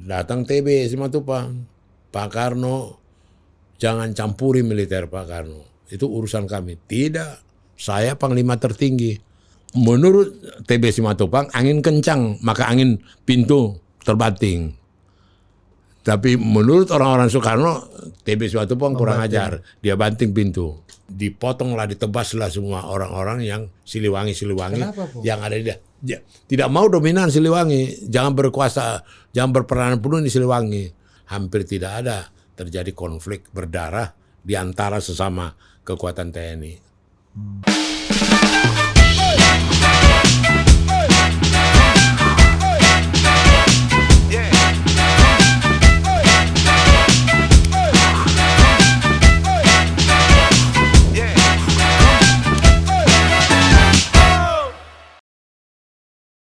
Datang TB Simatupang, Pak Karno, jangan campuri militer Pak Karno. Itu urusan kami. Tidak, saya panglima tertinggi. Menurut TB Simatupang, angin kencang, maka angin pintu terbanting. Tapi menurut orang-orang Soekarno, TB Simatupang kurang ajar. Dia banting pintu. Dipotonglah, ditebaslah semua orang-orang yang Siliwangi yang ada di dia. Tidak mau dominan Siliwangi, jangan berkuasa, jangan berperanan penuh di Siliwangi. Hampir tidak ada terjadi konflik berdarah di antara sesama kekuatan TNI.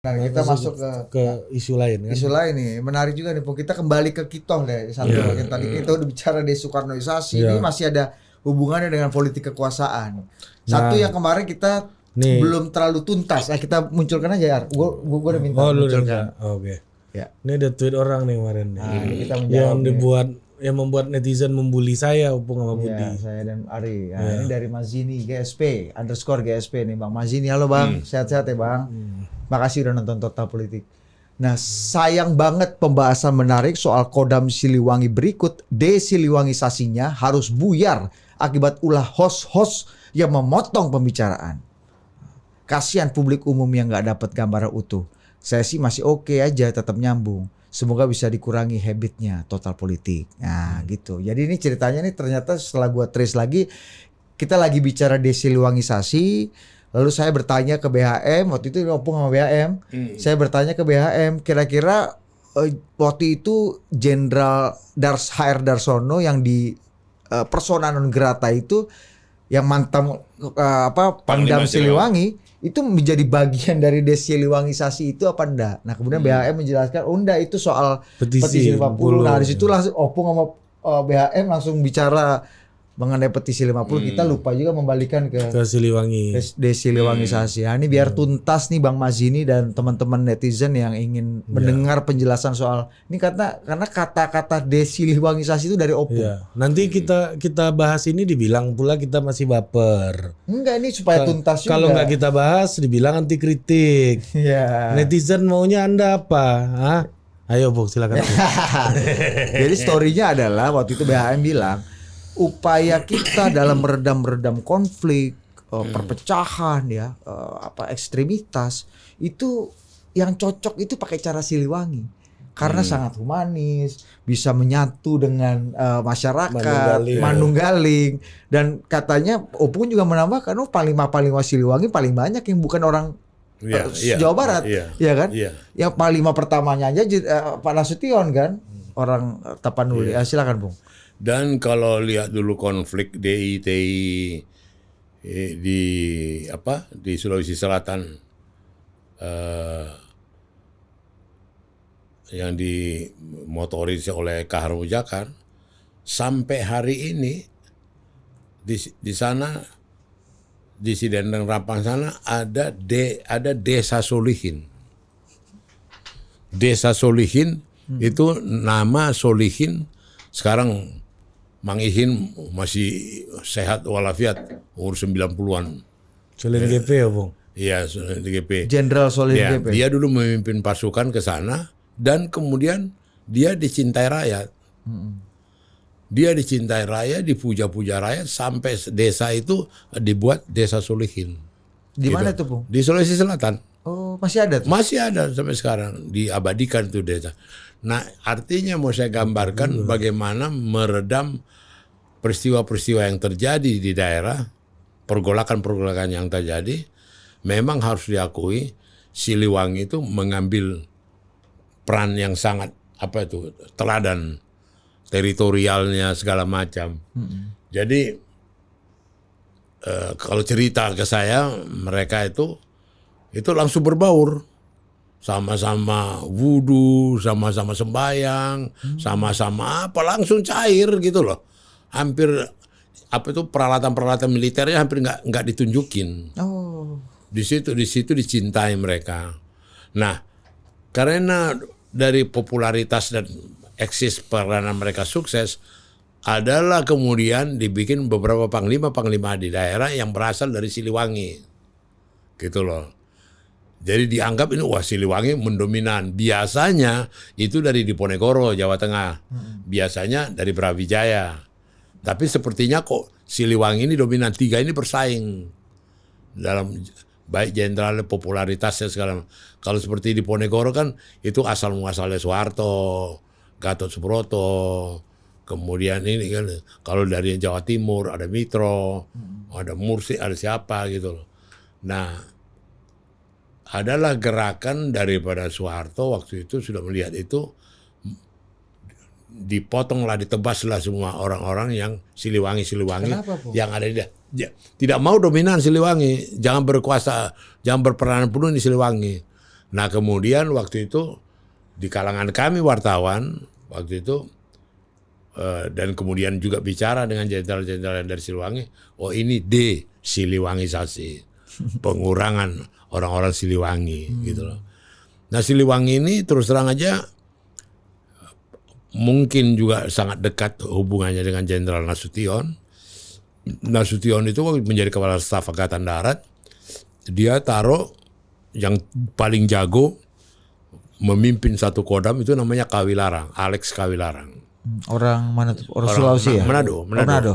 Nah, kita masuk ke isu lain kan. Isu lain nih, menarik juga nih, Pung. Kita kembali ke Kitong deh. Satu bagian tadi kita udah bicara desoekarnoisasi, ini masih ada hubungannya dengan politik kekuasaan. Satu yang kemarin kita belum terlalu tuntas. Nah, kita munculkan aja ya. Gua udah minta munculkan. Oke. Ya. Ini ada tweet orang nih kemarin. Ini kita yang membuat netizen membuli saya, Opung sama Budi. Ya, saya dan Ari. Nah, ini dari Mazini GSP _GSP nih, Bang Mazini. Halo Bang, sehat-sehat ya Bang. Makasih udah nonton Total Politik. Nah, sayang banget pembahasan menarik soal Kodam Siliwangi berikut. Desiliwangisasinya harus buyar akibat ulah host-host yang memotong pembicaraan. Kasihan publik umum yang nggak dapat gambaran utuh. Saya sih masih oke aja, tetap nyambung. Semoga bisa dikurangi habitnya Total Politik. Nah gitu. Jadi ini ceritanya nih ternyata setelah gua trace lagi, kita lagi bicara desiliwangisasi. Lalu saya bertanya ke BHM, waktu itu Opung sama BHM. Saya bertanya ke BHM, kira-kira waktu itu Jenderal HR Darsono yang di persona non grata itu, yang mantan Pangdam Siliwangi, itu menjadi bagian dari desiliwangisasi itu apa enggak? Nah kemudian BHM menjelaskan, oh enggak, itu soal petisi 50. Nah di situ langsung Opung sama BHM langsung bicara mengenai petisi 50. Kita lupa juga membalikan ke Siliwangi. Desiliwangisasi. Nah, ini biar tuntas nih Bang Mazini dan teman-teman netizen yang ingin mendengar penjelasan soal ini, karena kata-kata desiliwangisasi itu dari Opung. Nanti kita bahas ini dibilang pula kita masih baper. Enggak, ini supaya tuntas juga. Kalau nggak kita bahas dibilang anti kritik. Netizen maunya Anda apa? Hah? Ayo Bung, silakan. Jadi story-nya adalah waktu itu BHM bilang, upaya kita dalam meredam konflik, perpecahan ya, ekstremitas itu yang cocok itu pakai cara Siliwangi karena sangat humanis, bisa menyatu dengan masyarakat, manunggaling, dan katanya Opung juga menambahkan, panglima Siliwangi paling banyak yang bukan orang Jawa Barat, ya kan? Yang panglima pertamanya aja Pak Nasution kan, orang Tapanuli. Silakan Bung. Dan kalau lihat dulu konflik DITI di Sulawesi Selatan yang dimotori oleh Kahar Mujakar, sampai hari ini di sana di Sidendang Rapang sana ada Desa Solihin. Desa Solihin itu nama Solihin sekarang Mang Ihin masih sehat walafiat, umur 90-an. Solin GP ya Bung? Iya, Solin GP. Jenderal Solin GP. Dia dulu memimpin pasukan ke sana dan kemudian dia dicintai rakyat. Dia dicintai rakyat, dipuja-puja rakyat sampai desa itu dibuat Desa Solihin. Di mana tuh Bung? Di Sulawesi Selatan. Oh, masih ada tuh? Masih ada sampai sekarang, diabadikan itu desa. Nah, artinya mau saya gambarkan bagaimana meredam peristiwa-peristiwa yang terjadi di daerah, pergolakan-pergolakan yang terjadi. Memang harus diakui Siliwangi itu mengambil peran yang sangat teladan, teritorialnya segala macam. Jadi kalau cerita ke saya, mereka itu langsung berbaur. Sama-sama wudu, sama-sama sembahyang, sama-sama langsung cair gitu loh. Hampir peralatan-peralatan militernya hampir nggak ditunjukin. Di situ dicintai mereka. Nah, karena dari popularitas dan eksis peranan mereka sukses adalah kemudian dibikin beberapa panglima di daerah yang berasal dari Siliwangi, gitu loh. Jadi dianggap ini wah Siliwangi mendominan. Biasanya itu dari Diponegoro, Jawa Tengah. Biasanya dari Brawijaya. Tapi sepertinya kok Siliwangi ini dominan. 3 ini bersaing dalam baik jenderal popularitasnya segala. Kalau seperti Diponegoro kan itu asal muasalnya Soeharto, Gatot Subroto. Kemudian ini kan kalau dari Jawa Timur ada Mitro, ada Mursi, ada siapa gitu loh. Nah, adalah gerakan daripada Soeharto waktu itu sudah melihat itu, dipotonglah, ditebaslah semua orang-orang yang Siliwangi yang ada di tidak mau dominan Siliwangi, jangan berkuasa, jangan berperanan penuh di Siliwangi. Nah kemudian waktu itu di kalangan kami wartawan waktu itu dan kemudian juga bicara dengan jenderal-jenderal dari Siliwangi, oh ini de-Siliwangisasi, pengurangan orang-orang Siliwangi gitu loh. Nah Siliwangi ini terus terang aja mungkin juga sangat dekat hubungannya dengan Jenderal Nasution. Nasution itu menjadi kepala staf Angkatan Darat, dia taruh yang paling jago memimpin satu Kodam itu namanya Kawilarang, Alex Kawilarang. Orang mana tuh? Orang Sulawesi ya? Manado.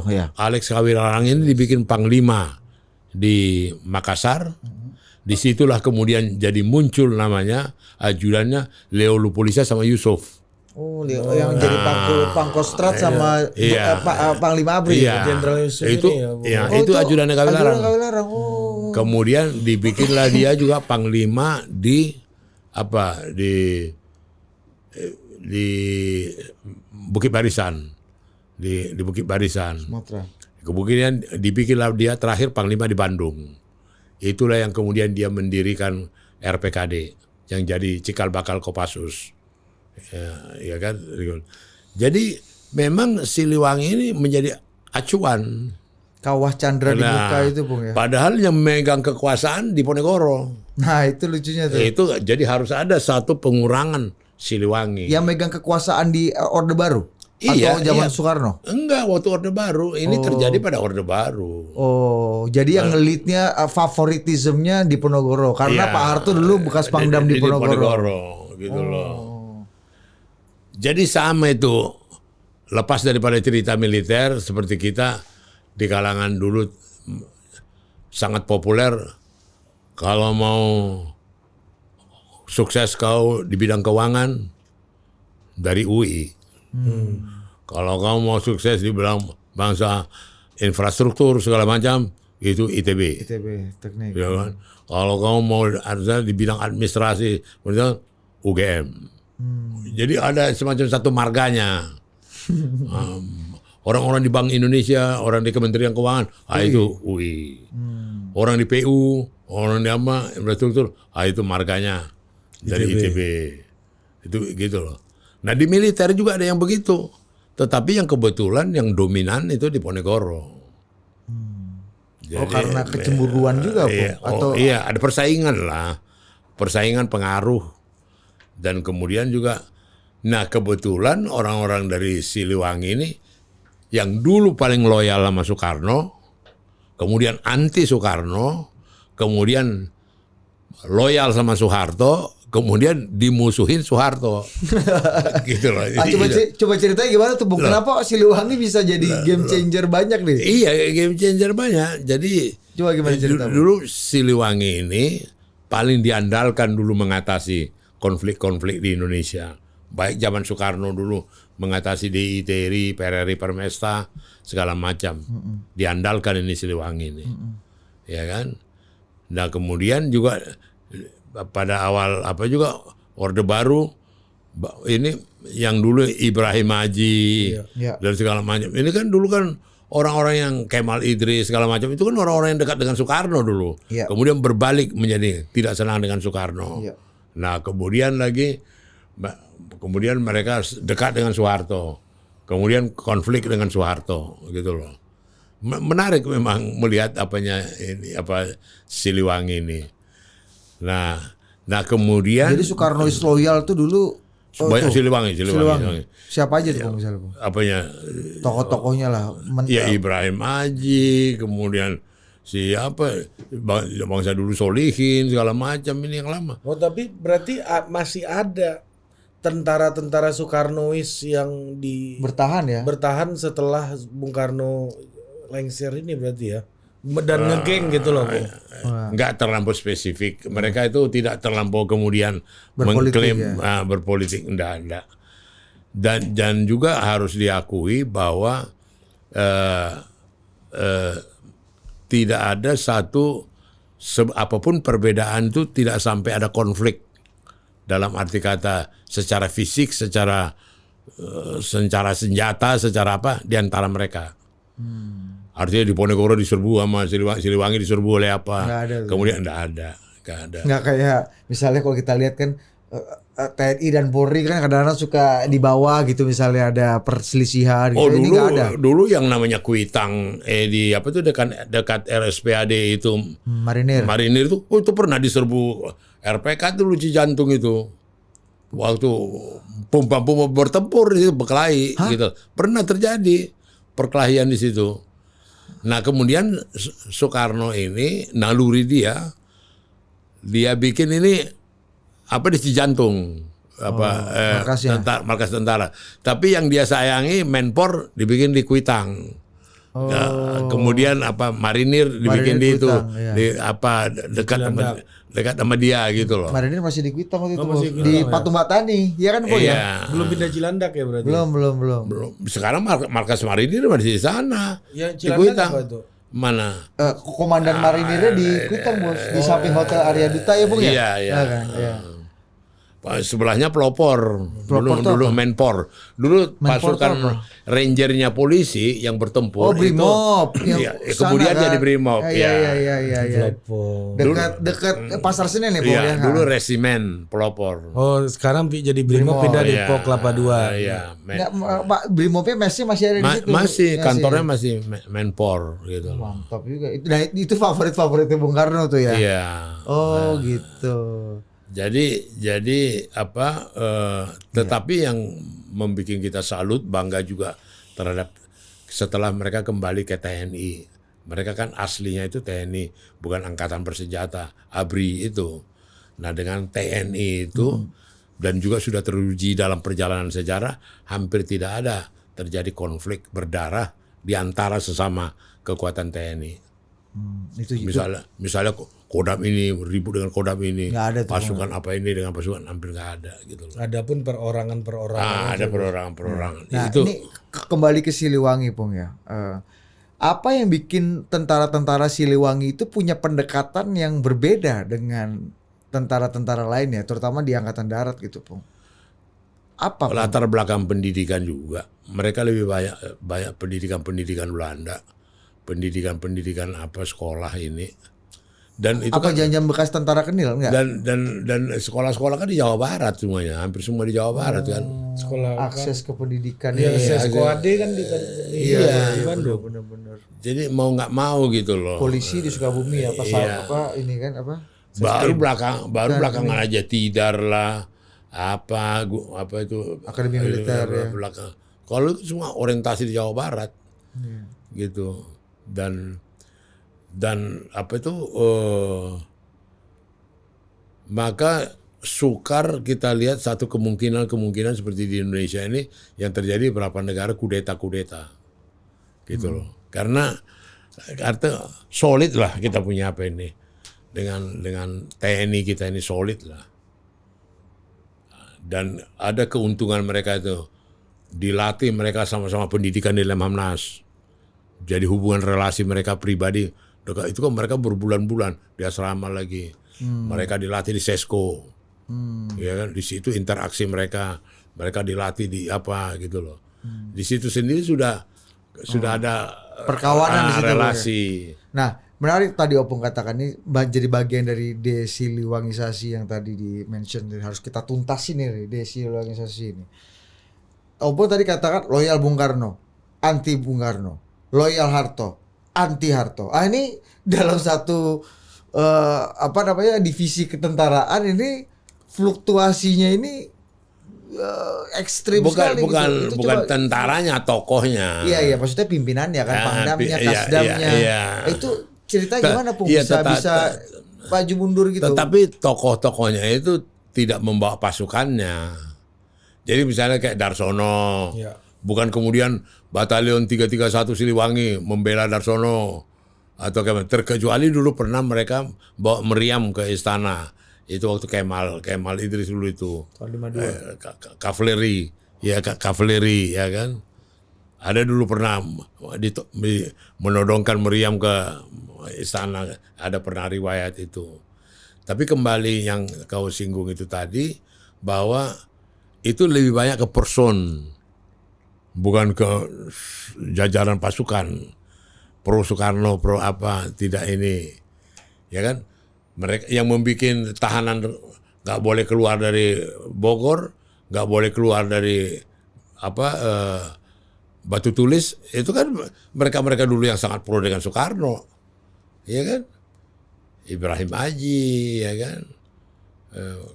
Ya. Alex Kawilarang ini dibikin panglima di Makassar. Disitulah kemudian jadi muncul namanya ajudannya Leo Lupulisa sama Yusuf. Oh, Leo yang jadi Pangkostrat sama Panglima ABRI. Iya. Jenderal Yusuf Itu ini ya, itu ajudannya Kawilarang. Oh. Kemudian dibikinlah dia juga panglima di Bukit Barisan, di Bukit Barisan. Sumatera. Kemudian dibikinlah dia terakhir panglima di Bandung. Itulah yang kemudian dia mendirikan RPKD yang jadi cikal bakal Kopassus. Ya kan. Jadi memang Siliwangi ini menjadi acuan. Kawah Chandra di muka itu, Bung ya. Padahal yang memegang kekuasaan Diponegoro. Nah, itu lucunya tuh. Itu jadi harus ada satu pengurangan Siliwangi. Yang megang kekuasaan di Orde Baru? Iya, atau zaman iya. Soekarno? Enggak, waktu Orde Baru. Ini terjadi pada Orde Baru. Oh, jadi yang ngelitnya favoritismenya di Diponegoro. Karena Iya, Pak Harto dulu bekas Pangdam di Diponegoro. Gitu loh. Jadi sama itu. Lepas daripada cerita militer seperti kita di kalangan dulu sangat populer. Kalau mau sukses kau di bidang keuangan dari UI. Kalau kau mau sukses di bidang bangsa infrastruktur segala macam itu ITB. ITB teknik. Ya kan? Kalau kau mau ada di bidang administrasi misalnya UGM. Jadi ada semacam satu marganya. Orang-orang di Bank Indonesia, orang di Kementerian Keuangan, itu UI. Orang di PU, orang di apa infrastruktur, itu marganya dari ITB. Itu gitu loh. Nah di militer juga ada yang begitu. Tetapi yang kebetulan yang dominan itu Diponegoro. Jadi, karena kecemburuan juga, Bu? Iya, ada persaingan lah. Persaingan pengaruh. Dan kemudian juga, nah kebetulan orang-orang dari Siliwangi ini yang dulu paling loyal sama Soekarno, kemudian anti Soekarno, kemudian loyal sama Soeharto, kemudian dimusuhin Soeharto. Gitu loh. Coba ceritanya gimana tuh, Bung? Kenapa Siliwangi bisa jadi game changer banyak nih? Iya, game changer banyak. Jadi coba gimana cerita? Dulu Siliwangi ini paling diandalkan dulu mengatasi konflik-konflik di Indonesia. Baik zaman Soekarno dulu mengatasi DI, TRI, PRRI, Permesta, segala macam. Diandalkan ini Siliwangi ini. Ya kan? Nah kemudian juga pada awal juga Orde Baru ini yang dulu Ibrahim Haji dan segala macam. Ini kan dulu kan orang-orang yang Kemal Idris segala macam itu kan orang-orang yang dekat dengan Soekarno dulu. Kemudian berbalik menjadi tidak senang dengan Soekarno. Nah kemudian mereka dekat dengan Soeharto. Kemudian konflik dengan Soeharto gitu loh. Menarik memang melihat Siliwangi ini. Nah kemudian jadi Soekarno is loyal tuh dulu Banyak tuh. Siliwangi. Siapa aja tuh Bung misalnya Bung? Apanya? Tokoh-tokohnya lah. Ya Ibrahim Haji, kemudian siapa bangsa dulu Solihin segala macam ini yang lama. Oh tapi berarti masih ada tentara-tentara Soekarnois yang bertahan setelah Bung Karno lengser ini berarti ya, dan ngegeng gitu loh Bung. Nggak terlampau spesifik. Mereka itu tidak terlampau kemudian Berpolitik, mengklaim berpolitik. Enggak. Dan juga harus diakui bahwa tidak ada satu apapun perbedaan itu tidak sampai ada konflik dalam arti kata secara fisik, secara senjata, secara apa di antara mereka. Artinya di Ponegoro diserbu sama Siliwangi diserbu oleh apa? Nggak ada, kemudian nggak ada. Nggak kayak misalnya kalau kita lihat kan TNI dan Polri kan kadang-kadang suka dibawa gitu, misalnya ada perselisihan gitu. Oh Ini nggak ada. dulu yang namanya Kuitang di apa tuh dekat RSPAD itu Marinir itu itu pernah diserbu RPK dulu Cijantung itu. Waktu pompa bertempur di situ berkelahi gitu. Pernah terjadi perkelahian di situ. Nah, kemudian Soekarno ini naluri dia bikin ini apa di Cijantung markas tentara. Tapi yang dia sayangi Menpor dibikin di Kuitang. Kemudian Marinir dibikin di itu di dekat sama dia gitu loh. Marinir masih di Kuitang waktu itu di Patung Batani, ya kan Boy ya? Belum pindah Cilandak ya berarti? Belum. Sekarang markas Marinir masih di sana. Ya, di Kuitang. Mana? Komandan Marinirnya di Kuitang Bos, di samping Hotel Arya Duta ya Bung ya? Iya. Sebelahnya pelopor dulu Menpor. Dulu pasukan rangernya polisi yang bertempur Brimob itu kemudian kan? jadi Brimob Iya. Dekat Pasar Senen ya Bung ya. Dulu resimen pelopor. Oh, sekarang jadi Brimob pindah di Pok Kelapa 2. Iya. Pak Brimobnya masih ada di situ. Masih kantornya masih Menpor gitu. Mantap juga. Itu favoritnya Bung Karno tuh ya. Iya. Oh, gitu. Jadi tetapi yang membuat kita salut, bangga juga terhadap setelah mereka kembali ke TNI. Mereka kan aslinya itu TNI, bukan angkatan bersenjata, ABRI itu. Nah, dengan TNI itu dan juga sudah teruji dalam perjalanan sejarah, hampir tidak ada terjadi konflik berdarah di antara sesama kekuatan TNI. Misalnya Kodam ini ribut dengan Kodam ini, pasukan apa ini dengan pasukan, hampir nggak ada gitu loh. Adapun perorangan. Ada perorangan. Nah, itu ini kembali ke Siliwangi Bung ya. Apa yang bikin tentara-tentara Siliwangi itu punya pendekatan yang berbeda dengan tentara-tentara lainnya, terutama di Angkatan Darat gitu Bung? Apa? Latar belakang pendidikan juga. Mereka lebih banyak pendidikan Belanda. Pendidikan sekolah ini. Dan itu apa jangan bekas tentara Kenil enggak? Dan sekolah-sekolah kan di Jawa Barat semuanya, hampir semua di Jawa Barat kan. Sekolah akses ke pendidikan SKOAD kan di Bandung. Benar. Jadi mau nggak mau gitu loh. Polisi di Sukabumi ini kan apa? Baru belakangan aja Tidar lah, apa itu Akademi Militer ya. Belakang. Kalau itu semua orientasi di Jawa Barat. Gitu. Dan apa itu maka sukar kita lihat satu kemungkinan seperti di Indonesia ini yang terjadi beberapa negara kudeta gitu loh, karena solid lah kita punya apa ini dengan TNI kita ini solid lah, dan ada keuntungan mereka itu dilatih mereka sama-sama pendidikan di Lemhamnas. Jadi hubungan relasi mereka pribadi itu kan mereka berbulan-bulan di asrama lagi. Mereka dilatih di Sesko. Ya kan, di situ interaksi mereka dilatih di apa gitu loh. Di situ sendiri sudah ada perkawanan di situ, relasi. Nah, menarik tadi Opung katakan ini jadi bagian dari desiliwangisasi yang tadi di-mention, harus kita tuntasin nih desiliwangisasi ini. Opung tadi katakan loyal Bung Karno, anti Bung Karno. Loyal Harto, anti Harto. Ini dalam satu divisi ketentaraan ini fluktuasinya ini ekstrim bukan sekali bukan gitu. Itu bukan coba, tentaranya, tokohnya. iya maksudnya pimpinannya kan, pangdamnya, kasdamnya. Iya. Itu cerita gimana Pung Iya, bisa maju mundur gitu. Tetapi tokoh-tokohnya itu tidak membawa pasukannya. Jadi misalnya kayak Darsono, bukan kemudian Batalion 331 Siliwangi membela Darsono atau kayak, terkecuali dulu pernah mereka bawa meriam ke istana. Itu waktu Kemal Idris dulu itu. Kavaleri, kavaleri ya kan. Ada dulu pernah menodongkan meriam ke istana, ada pernah riwayat itu. Tapi kembali yang kau singgung itu tadi, bahwa itu lebih banyak ke person, bukan ke jajaran pasukan. Pro Soekarno, pro apa, tidak ini. Ya kan? Mereka yang membuat tahanan nggak boleh keluar dari Bogor, nggak boleh keluar dari Batu Tulis, itu kan mereka dulu yang sangat pro dengan Soekarno, ya kan? Ibrahim Aji, ya kan?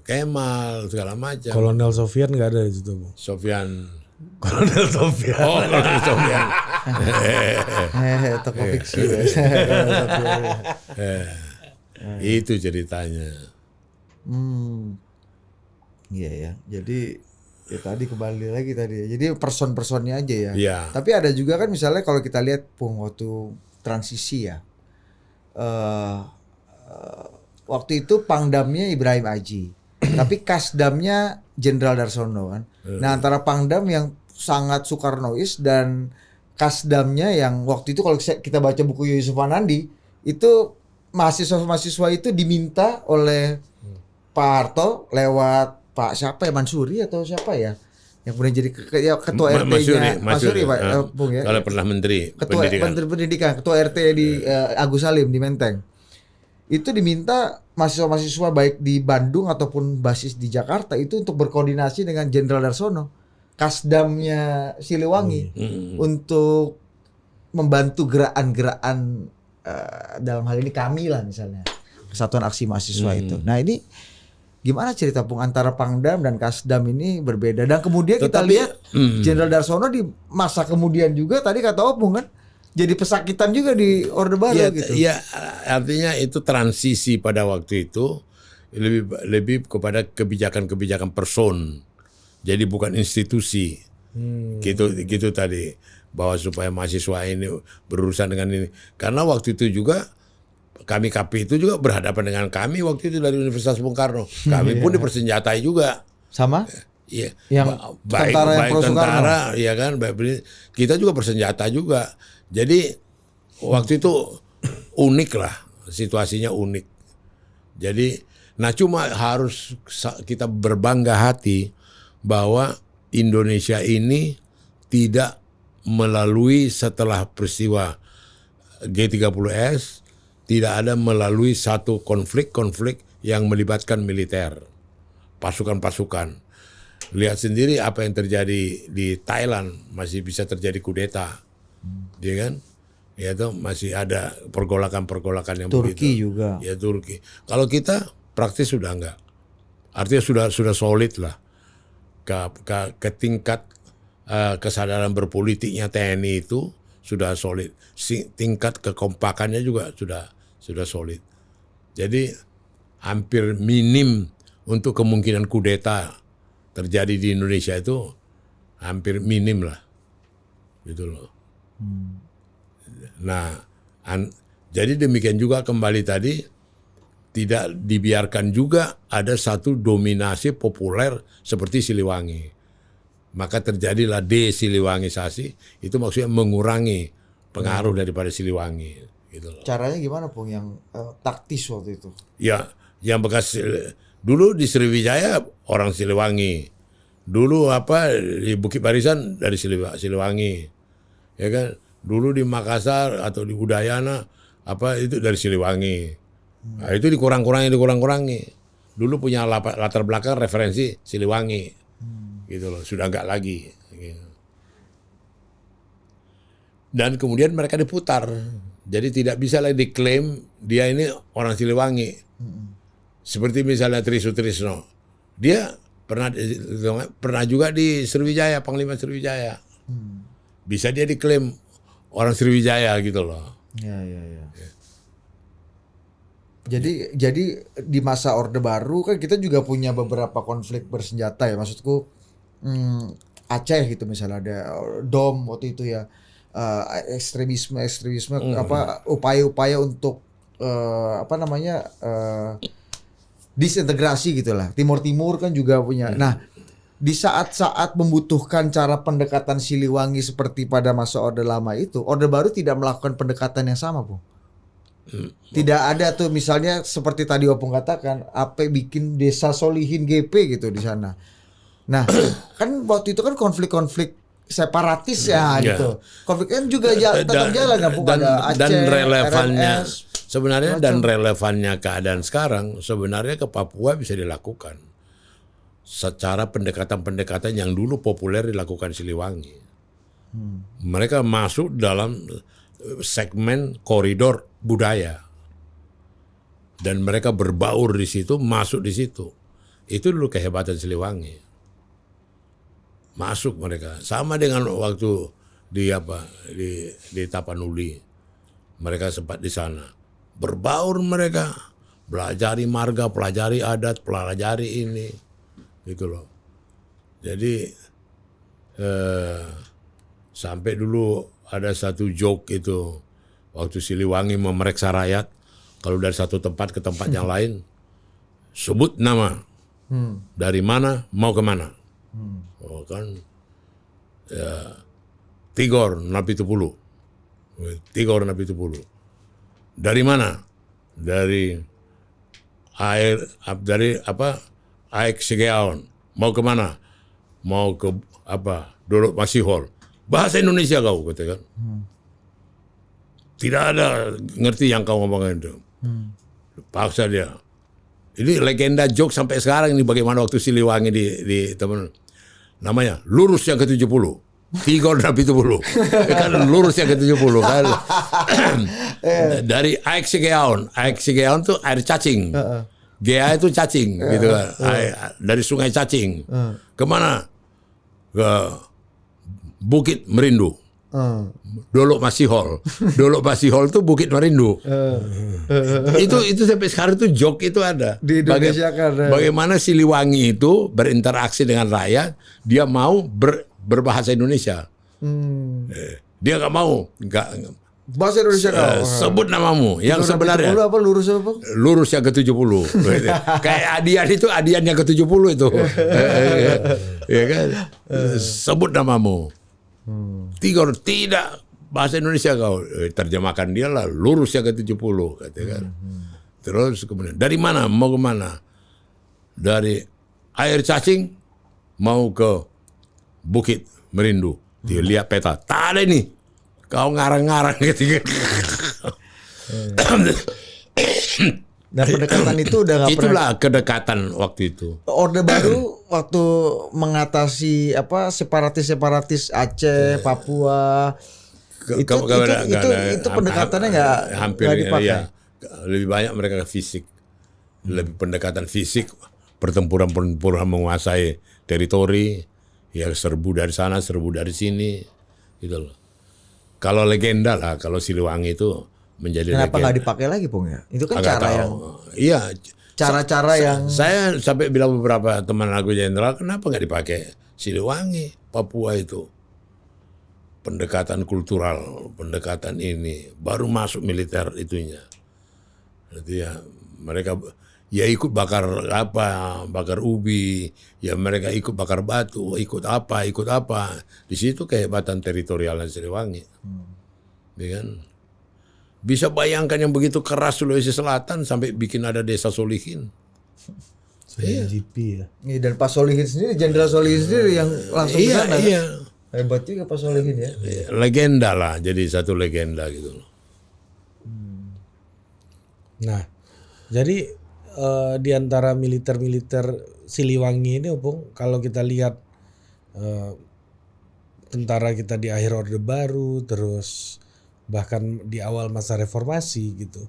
Kemal segala macam. Kolonel Sofian nggak ada di situ, Bung. Sofian. Kolonel Sofian. Oh, Kolonel Sofian. Toko fiksi. Itu ceritanya. Iya ya. Jadi ya tadi kembali lagi tadi. Jadi person-personnya aja ya. Iya. Tapi ada juga kan misalnya kalau kita lihat Pung waktu transisi ya. Waktu itu pangdamnya Ibrahim Aji. Tapi kasdamnya Jenderal Darsono kan. Nah, antara pangdam yang sangat Soekarnois dan kasdamnya yang waktu itu kalau kita baca buku Yusuf Anandi itu mahasiswa-mahasiswa itu diminta oleh Pak Harto lewat Pak siapa ya, Mansuri atau siapa ya, yang kemudian jadi ketua RT-nya Mansuri Pak Bung ya. Kalau pernah menteri pendidikan, ketua RT di Agus Salim di Menteng. Itu diminta mahasiswa-mahasiswa baik di Bandung ataupun basis di Jakarta itu untuk berkoordinasi dengan Jenderal Darsono, kasdamnya Siliwangi, untuk membantu gerakan-gerakan dalam hal ini kami lah misalnya, Kesatuan Aksi Mahasiswa itu. Nah ini gimana cerita Pung antara Pangdam dan Kasdam ini berbeda, dan kemudian kita lihat Jenderal Darsono di masa kemudian juga tadi kata Opung kan jadi pesakitan juga di Orde Baru gitu. Iya, artinya itu transisi pada waktu itu lebih kepada kebijakan-kebijakan person. Jadi bukan institusi. Gitu tadi, bahwa supaya mahasiswa ini berurusan dengan ini. Karena waktu itu juga kami KAPI itu juga berhadapan dengan kami waktu itu dari Universitas Bung Karno. Kami pun dipersenjatai juga. Sama? Iya. Yang baik tentara, ya kan. Kita juga bersenjata juga. Jadi waktu itu unik lah, situasinya unik. Jadi, nah cuma harus kita berbangga hati bahwa Indonesia ini tidak melalui setelah peristiwa G30S, tidak ada melalui satu konflik yang melibatkan militer, pasukan-pasukan. Lihat sendiri apa yang terjadi di Thailand, masih bisa terjadi kudeta, ya kan? Ya itu masih ada pergolakan yang Turki begitu. juga. Ya Turki. Kalau kita praktis sudah enggak. Artinya sudah solid lah. Ke tingkat kesadaran berpolitiknya TNI itu sudah solid. Tingkat kekompakannya juga sudah solid. Jadi hampir minim untuk kemungkinan kudeta terjadi di Indonesia, itu hampir minim lah. Gitu loh. Nah, jadi demikian juga kembali tadi, tidak dibiarkan juga ada satu dominasi populer seperti Siliwangi. Maka terjadilah desiliwangisasi, itu maksudnya mengurangi pengaruh daripada Siliwangi. Gitu loh. Caranya gimana Pung yang taktis waktu itu? Ya, yang bekas dulu di Sriwijaya orang Siliwangi. Dulu di Bukit Barisan dari Siliwangi. Ya kan? Dulu di Makassar atau di Udayana itu dari Siliwangi. Nah, itu dikurang-kurangi. Dulu punya latar belakang referensi Siliwangi. Gitu loh, sudah enggak lagi gitu. Dan kemudian mereka diputar. Jadi tidak bisa lagi diklaim dia ini orang Siliwangi. Seperti misalnya Trisutrisno. Dia pernah juga di Sriwijaya, Panglima Sriwijaya. Bisa dia diklaim orang Sriwijaya gitu loh. Ya. Jadi di masa Orde Baru kan kita juga punya beberapa konflik bersenjata ya, maksudku Aceh gitu misalnya ada DOM waktu itu ya, ekstremisme upaya-upaya untuk disintegrasi gitulah. Timur kan juga punya. Nah, di saat-saat membutuhkan cara pendekatan Siliwangi seperti pada masa Orde Lama itu, Orde Baru tidak melakukan pendekatan yang sama, Bu. Tidak ada tuh misalnya seperti tadi Opung katakan, apa bikin desa Solihin GP gitu di sana. Nah, kan waktu itu kan konflik-konflik separatis ya gitu. Konflik kan juga tetap jalan ya, Bu. Ada Aceh, dan relevannya RMS, sebenarnya dan relevannya keadaan sekarang sebenarnya ke Papua bisa dilakukan secara pendekatan-pendekatan yang dulu populer dilakukan Siliwangi. Mereka masuk dalam segmen koridor budaya dan mereka berbaur di situ, masuk di situ. Itu dulu kehebatan Siliwangi. Masuk mereka sama dengan waktu di Tapanuli. Mereka sempat di sana. Berbaur mereka, pelajari marga, pelajari adat, pelajari ini. Gitu loh. Jadi sampai dulu ada satu joke itu waktu Siliwangi memeriksa rakyat, kalau dari satu tempat ke tempat yang lain sebut nama, dari mana mau ke mana. Oh kan ya, Tigor Napitupulu. Dari mana? Dari Aek Sigeaon. Mau ke mana? Mau ke Dolok Masihol. Bahasa Indonesia kau kata kan. Tidak ada ngerti yang kau ngomongin itu. Paksa dia. Ini legenda joke sampai sekarang ini bagaimana waktu Siliwangi di teman namanya lurus yang ke-70. Tigor Napitupulu. Kan lurus yang ke-70 kan. Dari Aek Sigeaon. Aek Sigeaon tuh air cacing. GA itu cacing gitu kan. Dari Sungai Cacing. Kemana? Ke Bukit Merindu. Dolok Masihol. Dolok Masihol tuh Bukit Merindu. Itu sampai sekarang tuh joke itu ada. Di Indonesia bagaimana Siliwangi itu berinteraksi dengan rakyat, dia mau berbahasa Indonesia. Dia nggak mau, bahasa Indonesia sebut namamu yang sebenarnya. Apa lurus apa? Lurus yang ke-70. Kayak Adian itu Adian yang ke-70 itu. Ya kan? Sebut namamu. Tigor tidak bahasa Indonesia kau. Terjemahkan dia lah lurus yang ke-70 katakan. Terus kemudian dari mana mau ke mana? Dari air cacing mau ke Bukit Merindu. Dia lihat peta. Tak ada ini. Kau ngarang-ngarang gitu. Nah pendekatan itu udah nggak pernah. Itulah kedekatan waktu itu. Orde Baru waktu mengatasi separatis Aceh, Papua, itu pendekatannya nggak dipakai. Ya, lebih banyak mereka fisik, lebih pendekatan fisik, pertempuran menguasai teritori, ya serbu dari sana, serbu dari sini, gitu loh. Kalau legenda lah, kalau Siliwangi itu menjadi kenapa legenda. nggak dipakai lagi, Pung ya? Itu kan Agak cara tahu. yang Iya. cara-cara yang saya sampai bilang beberapa teman aku jenderal, kenapa nggak dipakai Siliwangi, Papua itu? Pendekatan kultural, pendekatan ini baru masuk militer itunya. Jadi ya mereka ya ikut bakar ubi, ya mereka ikut bakar batu, ikut apa. Di situ kehebatan teritorialnya Siliwangi. Ya kan? Bisa bayangkan yang begitu keras Sulawesi Selatan sampai bikin ada desa Solihin. GP ya. Dan Pak Solihin sendiri, Jenderal Solihin sendiri yang langsung ke sana. Iya. Hebat juga Pak Solihin ya. Legenda lah, jadi satu legenda gitu loh. Nah, jadi di antara militer-militer Siliwangi ini, Opung, kalau kita lihat tentara kita di akhir Orde Baru, terus bahkan di awal masa reformasi gitu,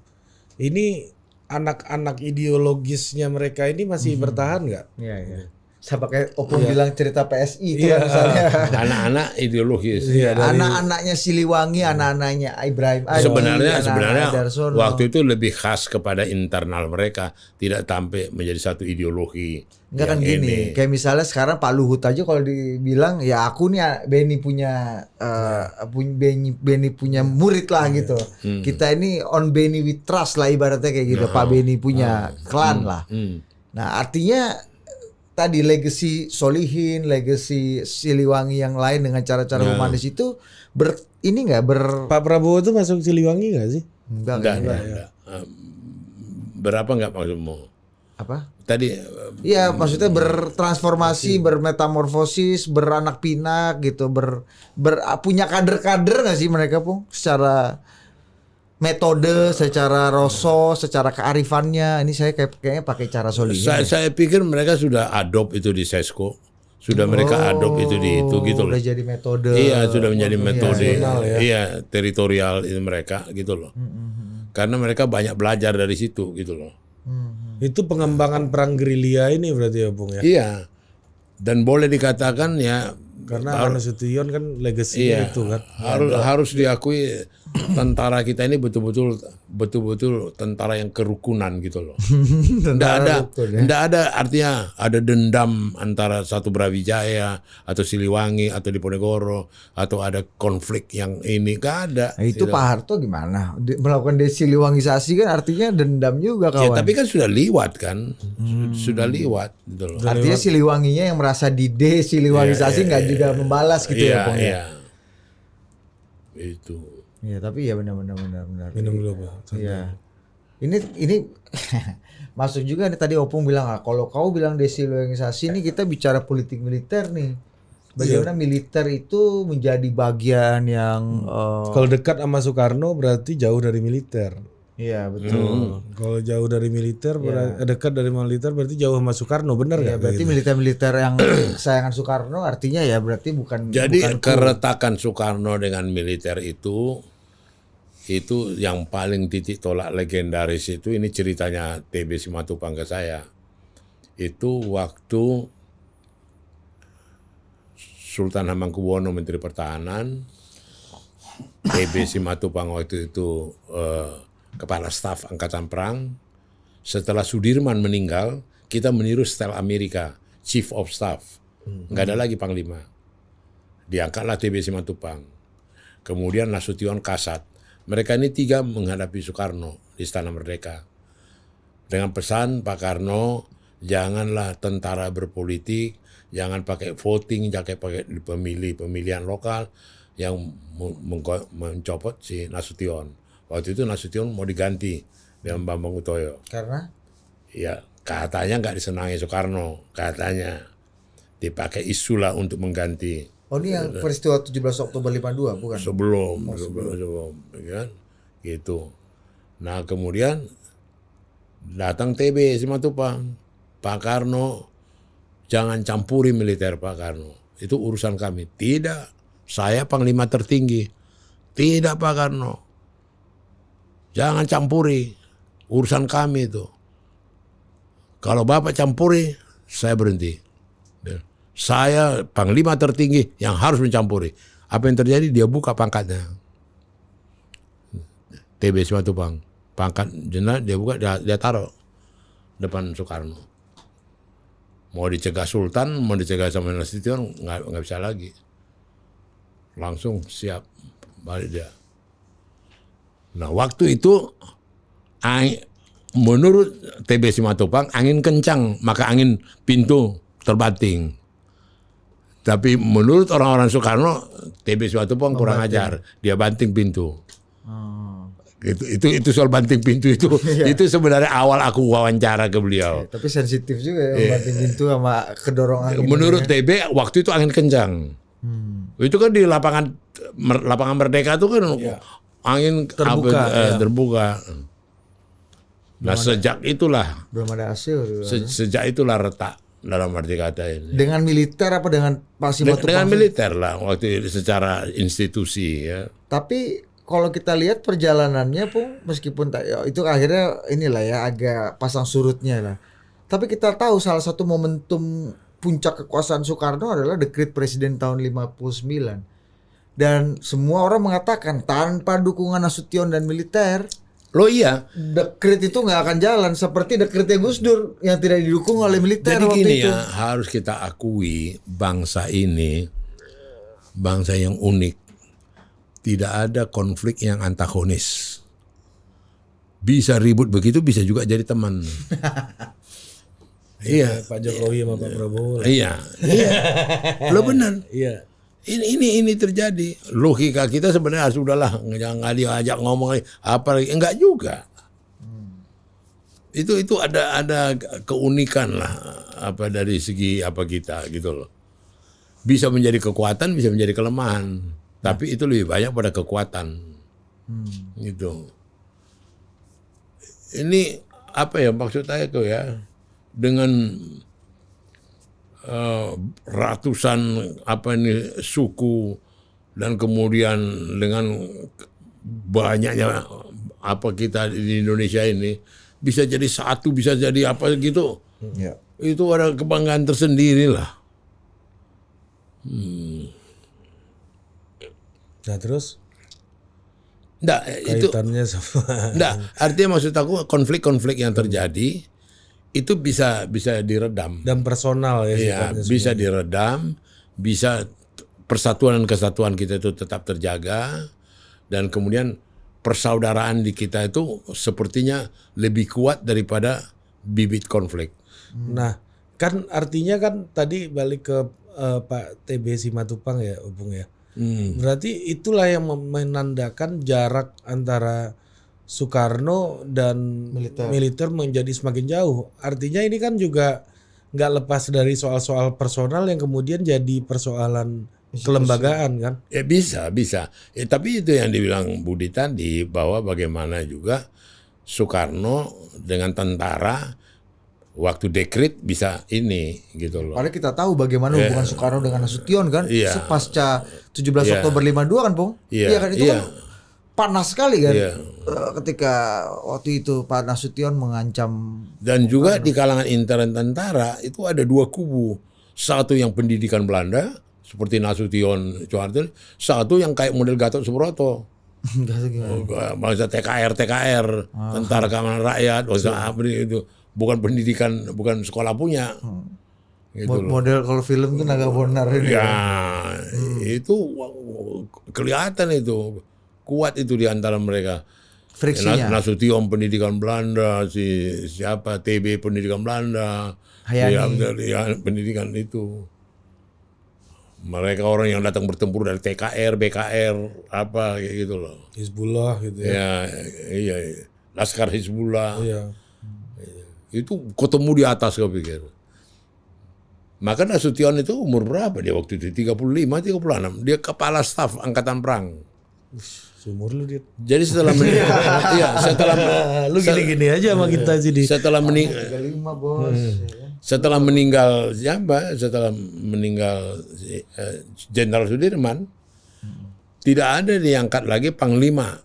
ini anak-anak ideologisnya mereka ini masih bertahan nggak? Iya. Saya pakai Opung bilang cerita PSI itu kan misalnya. Anak-anak ideologis. Anak-anaknya Siliwangi, anak-anaknya Ibrahim. Sebenarnya Darsono. waktu itu lebih khas kepada internal mereka, tidak sampai menjadi satu ideologi. Enggak kan gini, kayak misalnya sekarang Pak Luhut aja kalau dibilang ya aku nih Beni punya Beni punya murid lah gitu. Kita ini on Beni with trust lah ibaratnya kayak gitu. Pak Beni punya klan lah. Nah, artinya tadi legacy Solihin, legacy Siliwangi yang lain dengan cara-cara humanis itu Pak Prabowo itu masuk Siliwangi nggak sih? Enggak. Berapa nggak maksudmu? Apa? Tadi Iya, maksudnya bertransformasi, bermetamorfosis, beranak pinak gitu, punya kader-kader nggak sih mereka pun secara metode, secara rasa, secara kearifannya. Ini saya kayaknya pakai cara Solihin. Saya pikir mereka sudah adopt itu di Sesko. Sudah mereka adopt itu di itu gitu loh. Udah jadi metode. Iya, sudah menjadi metode. ya. Iya, teritorial itu mereka gitu loh. Karena mereka banyak belajar dari situ gitu loh. Itu pengembangan perang gerilya ini berarti ya Bung ya? Iya. Dan boleh dikatakan ya Karena Nasution kan legasinya itu kan. harus diakui tentara kita ini betul-betul tentara yang kerukunan gitu loh. Nggak ada artinya ada dendam antara satu Brawijaya atau Siliwangi atau Diponegoro atau ada konflik yang ini nggak ada. Nah, itu Pak Harto gimana? Melakukan desiliwangisasi kan artinya dendam juga Ya, kawan. tapi kan sudah liwat kan, sudah liwat gitu loh. Artinya Siliwanginya yang merasa desiliwangisasi nggak juga membalas gitu ya Bung ya. Itu. Iya, tapi ya benar. Minum dulu Pak. Iya. Ini masuk juga nih tadi Opung bilang kalau kau bilang desiliwangisasi ini kita bicara politik militer nih. Bagaimana militer itu menjadi bagian yang Kalau dekat sama Soekarno berarti jauh dari militer. iya betul. Kalau jauh dari militer, dekat dari militer berarti jauh sama Soekarno, benar Ya, nggak? berarti militer-militer yang sayangan Soekarno artinya ya berarti bukan. Jadi keretakan Soekarno dengan militer itu yang paling titik tolak legendaris itu ini ceritanya TB Simatupang ke saya. Itu waktu Sultan Hamengkubuwono Menteri Pertahanan, TB Simatupang waktu itu Kepala Staf Angkatan Perang. Setelah Sudirman meninggal, kita meniru style Amerika, Chief of Staff. Nggak ada lagi Panglima. Diangkatlah TB Simatupang. Kemudian Nasution Kasat. Mereka ini tiga menghadapi Soekarno di Istana Merdeka. Dengan pesan Pak Karno, janganlah tentara berpolitik, jangan pakai voting, jangan pakai pemilihan lokal yang mencopot si Nasution. Waktu itu Nasution mau diganti dengan Bambang Utoyo. Karena? Ya katanya nggak disenangi Soekarno, katanya dipakai isu lah untuk mengganti. Oh ini yang peristiwa 17 Oktober 52 bukan? Sebelum kan? Gitu. Nah kemudian datang TB Simatupang, Pak Karno jangan campuri militer Pak Karno, itu urusan kami. Tidak, saya Panglima tertinggi. Tidak Pak Karno, jangan campuri urusan kami itu. Kalau Bapak campuri, saya berhenti. Saya Panglima tertinggi yang harus mencampuri. Apa yang terjadi? Dia buka pangkatnya. TB Simatupang, pangkat jenderal dia buka, dia taruh depan Soekarno. Mau dicegah Sultan, mau dicegah sama Nasution, nggak bisa lagi. Langsung siap balik dia. Nah waktu itu menurut TB Simatupang angin kencang, maka angin pintu terbanting. Tapi menurut orang-orang Soekarno, TB Simatupang kurang ajar, dia banting pintu. Itu soal banting pintu itu, itu sebenarnya awal aku wawancara ke beliau. Tapi sensitif juga ya banting pintu sama kedorongan. Menurut TB waktu itu angin kencang. Itu kan di lapangan Merdeka itu kan angin terbuka. Nah sejak itulah, belum ada hasil. Sejak itulah retak dalam arti kata ini. Dengan militer apa dengan Pak Simatupang? Dengan militer lah waktu itu secara institusi ya. Tapi kalau kita lihat perjalanannya pun meskipun itu akhirnya inilah ya agak pasang surutnya lah. Tapi kita tahu salah satu momentum puncak kekuasaan Soekarno adalah dekret presiden tahun 59. Dan semua orang mengatakan tanpa dukungan Nasution dan militer, Loh iya. dekret itu nggak akan jalan seperti dekretnya Gus Dur yang tidak didukung oleh militer Jadi waktu gini itu. ya, harus kita akui bangsa ini bangsa yang unik. Tidak ada konflik yang antagonis. Bisa ribut begitu, bisa juga jadi teman. Iya. Pak Jokowi sama Pak Prabowo. Iya. Lo benar. Iya. Ini terjadi. Logika kita sebenarnya sudahlah, jangan diajak ngomong apa lagi, enggak juga. Itu ada keunikan lah apa dari segi apa kita gitu loh. Bisa menjadi kekuatan, bisa menjadi kelemahan. Tapi itu lebih banyak pada kekuatan. Gitu. Ini apa ya maksud saya tuh ya, dengan ratusan apa ini suku dan kemudian dengan banyaknya apa kita di Indonesia ini bisa jadi satu, bisa jadi apa gitu. Ya. Itu ada kebanggaan tersendiri lah. Nah terus Nggak, itu kaitannya sama nggak, artinya maksud aku konflik-konflik yang terjadi itu bisa diredam. dan personal ya Iya, sifatnya bisa semua. diredam, bisa persatuan dan kesatuan kita itu tetap terjaga, dan kemudian persaudaraan di kita itu sepertinya lebih kuat daripada bibit konflik. Nah, kan artinya kan tadi balik ke Pak TB Simatupang ya, Opung ya. Berarti itulah yang menandakan jarak antara Soekarno dan militer menjadi semakin jauh. Artinya ini kan juga nggak lepas dari soal-soal personal yang kemudian jadi persoalan kelembagaan kan. Ya bisa. Tapi itu yang dibilang Budi tadi, bahwa bagaimana juga Soekarno dengan tentara waktu dekret bisa ini gitu loh. Padahal kita tahu bagaimana hubungan Soekarno dengan Nasution kan, Iya. pasca 17 Oktober 52 kan, Bung? Iya, kan itu iya. kan panas sekali kan. Iya. Ketika waktu itu Pak Nasution mengancam. Dan juga di kalangan intern tentara itu ada dua kubu. Satu yang pendidikan Belanda seperti Nasution, Soeharto, satu yang kayak model Gatot Subroto. Bangsa TKR, Tentara Keamanan Rakyat, itu bukan pendidikan, bukan sekolah punya. Gitu loh. Model kalau film tuh Naga Bonar ini. Ya, itu kelihatan itu kuat itu di antara mereka. Friksinya. Nasution pendidikan Belanda, siapa TB pendidikan Belanda, Hayani. ya, pendidikan itu. Mereka orang yang datang bertempur dari TKR, BKR, apa kayak gitu loh. Hizbullah gitu ya. Iya. Laskar Hizbullah. Iya. Itu ketemu di atas kau pikir. Maka Nasution itu umur berapa dia waktu itu? 35, 36. Dia kepala staf angkatan perang. Seumur lu dia. Jadi setelah Lu gini-gini aja sama kita sih di. setelah Bos. setelah meninggal Jenderal Sudirman, tidak ada diangkat lagi panglima.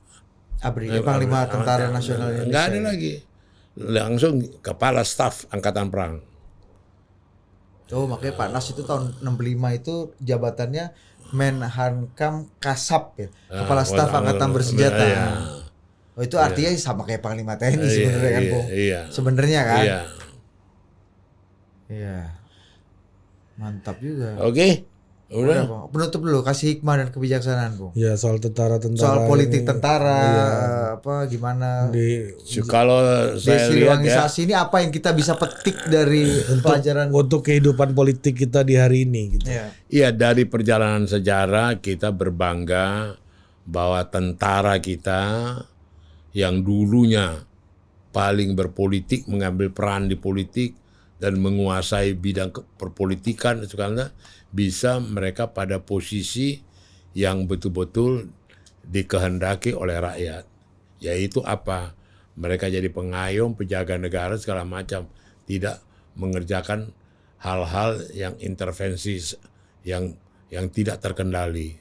Panglima Tentara Nasional Indonesia. Enggak ada lagi. Langsung kepala staf angkatan perang. Oh, makanya Pak Nas itu tahun 65 itu jabatannya Menhankam Kasab ya, kepala staf angkatan bersenjata. Iya. Oh, itu artinya sama kayak Panglima TNI sebenarnya kan, Bung? Iya. Sebenarnya kan? Iya. Iya. Mantap juga. Oke. Udah. Bung. Penutup dulu, kasih hikmah dan kebijaksanaan, Bung. Ya soal tentara. Soal politik ini. tentara, Iya. gimana? Kalau saya lihat ya, Desilonialisasi ini apa yang kita bisa petik dari pelajaran? Untuk kehidupan politik kita di hari ini gitu. Iya. iya, dari perjalanan sejarah kita berbangga bahwa tentara kita yang dulunya paling berpolitik, mengambil peran di politik dan menguasai bidang perpolitikan, sekarang bisa mereka pada posisi yang betul-betul dikehendaki oleh rakyat. Yaitu apa? Mereka jadi pengayom, penjaga negara segala macam, tidak mengerjakan hal-hal yang intervensi yang tidak terkendali.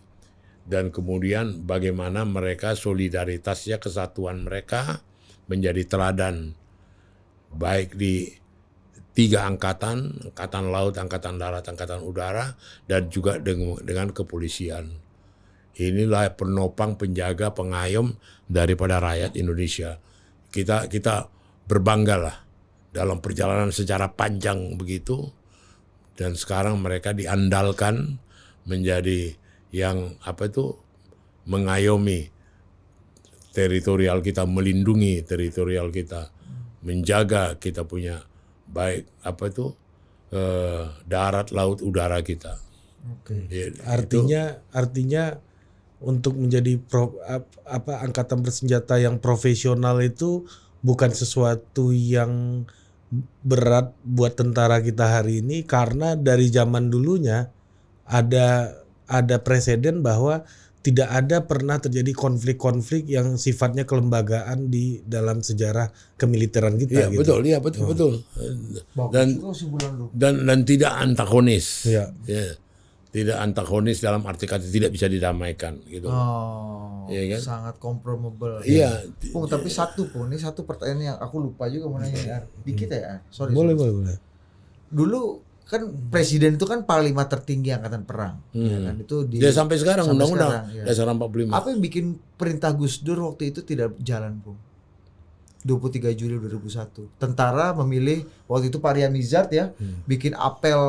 Dan kemudian bagaimana mereka solidaritasnya, kesatuan mereka menjadi teladan baik di 3 angkatan, angkatan laut, angkatan darat, angkatan udara, dan juga dengan kepolisian. Inilah penopang, penjaga, pengayom daripada rakyat Indonesia. Kita berbanggalah dalam perjalanan secara panjang begitu, dan sekarang mereka diandalkan menjadi yang mengayomi teritorial kita, melindungi teritorial kita, menjaga kita punya baik darat, laut, udara kita. Oke. Artinya untuk menjadi angkatan bersenjata yang profesional itu bukan sesuatu yang berat buat tentara kita hari ini, karena dari zaman dulunya ada preseden bahwa tidak ada pernah terjadi konflik-konflik yang sifatnya kelembagaan di dalam sejarah kemiliteran kita. Iya, betul, iya betul. Dan tidak antagonis. Iya. Ya. Tidak antagonis dalam arti kata tidak bisa didamaikan gitu. Iya kan? Sangat compromisable. Iya. Pung, tapi ini satu pertanyaan yang aku lupa juga mau nanya. Dikit ya. Sorry. Boleh. Dulu kan presiden itu kan panglima tertinggi angkatan perang, ya kan? Itu dia sampai sekarang undang-undang dasar 45. Apa yang bikin perintah Gus Dur waktu itu tidak jalan, Bung? 23 Juli 2001. Tentara memilih waktu itu Pak Riamizard ya, bikin apel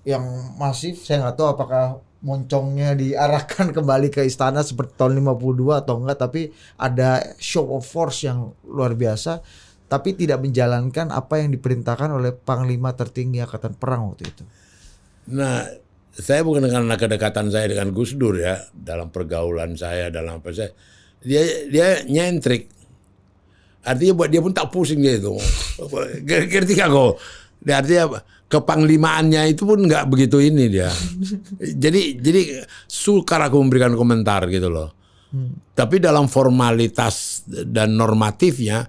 yang masif. Saya nggak tahu apakah moncongnya diarahkan kembali ke istana seperti tahun 52 atau enggak, tapi ada show of force yang luar biasa. Tapi tidak menjalankan apa yang diperintahkan oleh Panglima tertinggi Angkatan Perang waktu itu. Nah, saya bukan karena kedekatan saya dengan Gus Dur ya, dalam pergaulan saya, dalam apa saya, dia nyentrik. Artinya buat dia pun tak pusing dia itu. Ngerti gak kok? Artinya kepanglimaannya itu pun nggak begitu ini dia. Jadi sukar aku memberikan komentar gitu loh. Tapi dalam formalitas dan normatifnya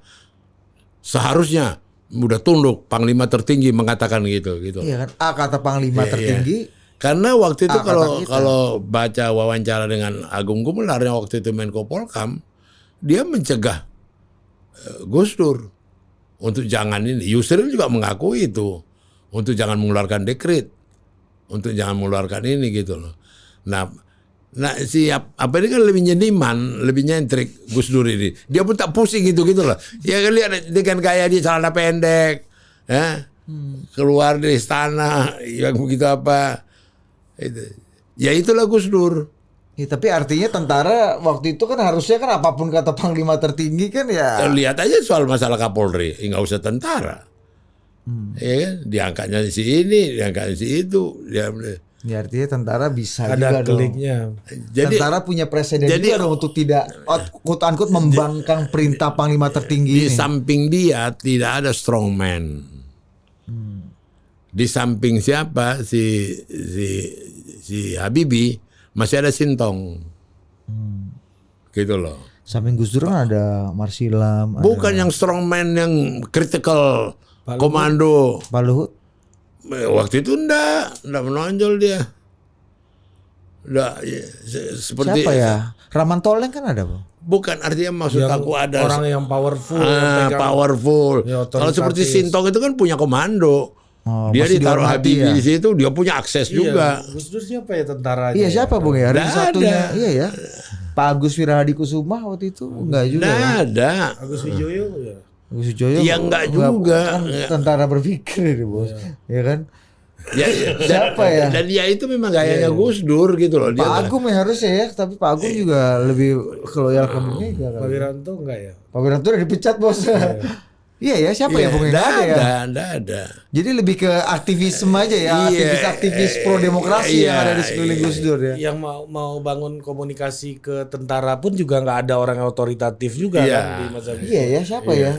seharusnya udah tunduk, Panglima tertinggi mengatakan gitu. Iya kan, kata Panglima tertinggi. Iya. Karena waktu itu kalau baca wawancara dengan Agung Gumelar yang waktu itu Menko Polkam, dia mencegah Gus Dur untuk jangan ini. Yusril juga mengakui itu, untuk jangan mengeluarkan dekret, untuk jangan mengeluarkan ini gitu loh. Nah ini kan lebih nyeniman, lebih nyentrik Gus Dur ini. Dia pun tak pusing gitu loh. Ya kan lihat dengan gaya dia celana pendek, ya, keluar dari istana yang begitu apa. Ya itulah Gus Dur. Ya, tapi artinya tentara waktu itu kan harusnya kan apapun kata Panglima tertinggi kan ya. Lihat aja soal masalah Kapolri, nggak usah tentara. Ya kan, diangkatnya si ini, diangkatnya si itu. Ya artinya tentara bisa ada juga kliknya. Jadi tentara punya presiden juga dong untuk tidak quote-unquote membangkang perintah Panglima tertinggi. Di samping dia tidak ada strongman. Di samping siapa si Habibie masih ada Sintong. Gitu loh. Samping Gus Dur kan ada Marsilam. Bukan yang strongman yang critical komando. Pak Luhut. Waktu itu enggak menonjol dia. Seperti siapa ya? Raman Toleng kan ada, Bang. Bukan, artinya maksud yang aku ada orang yang powerful. Powerful. Ya, kalau seperti Sintong itu kan punya komando. Dia ditaruh Habibie di situ, dia punya akses juga. Gus Dur siapa ya tentaranya? Iya, siapa Bung ya? Ada satunya. Ada. Iya ya. Pak Agus Wirahadi Kusuma waktu itu enggak juga. Enggak ada. Agus Wijoyo ya. Agus Wijoyo. Ya enggak juga. Kan tentara berpikir ini, Bos. Ya kan? Ya, siapa ya? Dan dia itu memang gayanya Gus Dur gitu loh. Pak Agung ya harusnya ya, tapi Pak Agung juga lebih loyal ke Bung Mega. Pak Wiranto enggak ya? Pak Wiranto udah dipecat, Bos. Iya ya, siapa ya Bung? Enggak ada. Jadi lebih ke aktivisme aja ya, aktivis pro demokrasi yang ada di sekeliling Gus Dur ya. Yang mau bangun komunikasi ke tentara pun juga nggak ada orang otoritatif juga kan di masa itu. Iya ya, siapa ya?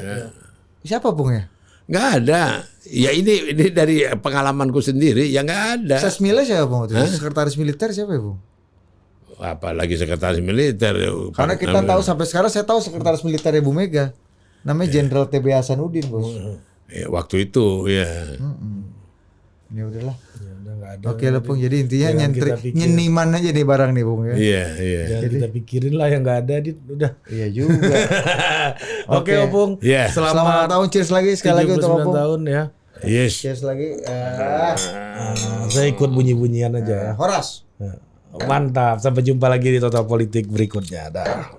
Siapa Bung ya? Nggak ada. Ya ini dari pengalamanku sendiri, ya nggak ada. Sesmila siapa Bung? Sekretaris militer siapa ya Bung? Apalagi sekretaris militer. Karena kita tahu sampai sekarang saya tahu sekretaris militer Bu Mega. Namanya Jenderal TB Hasanuddin, Bos. Ya, waktu itu ya. Ya udahlah. Ya, udah nggak ada. Oke lah Bung, jadi intinya nyeniman aja nih barang nih Bung ya. Iya. Jangan kita pikirin lah yang nggak ada, udah. Iya juga. Oke Opung. Yeah. Selamat tahun, cheers lagi sekali lagi untuk Opung. 79 tahun ya. Yes. Cheers lagi. Saya ikut bunyi-bunyian aja ya. Horas. Mantap, sampai jumpa lagi di Total Politik berikutnya. Dah.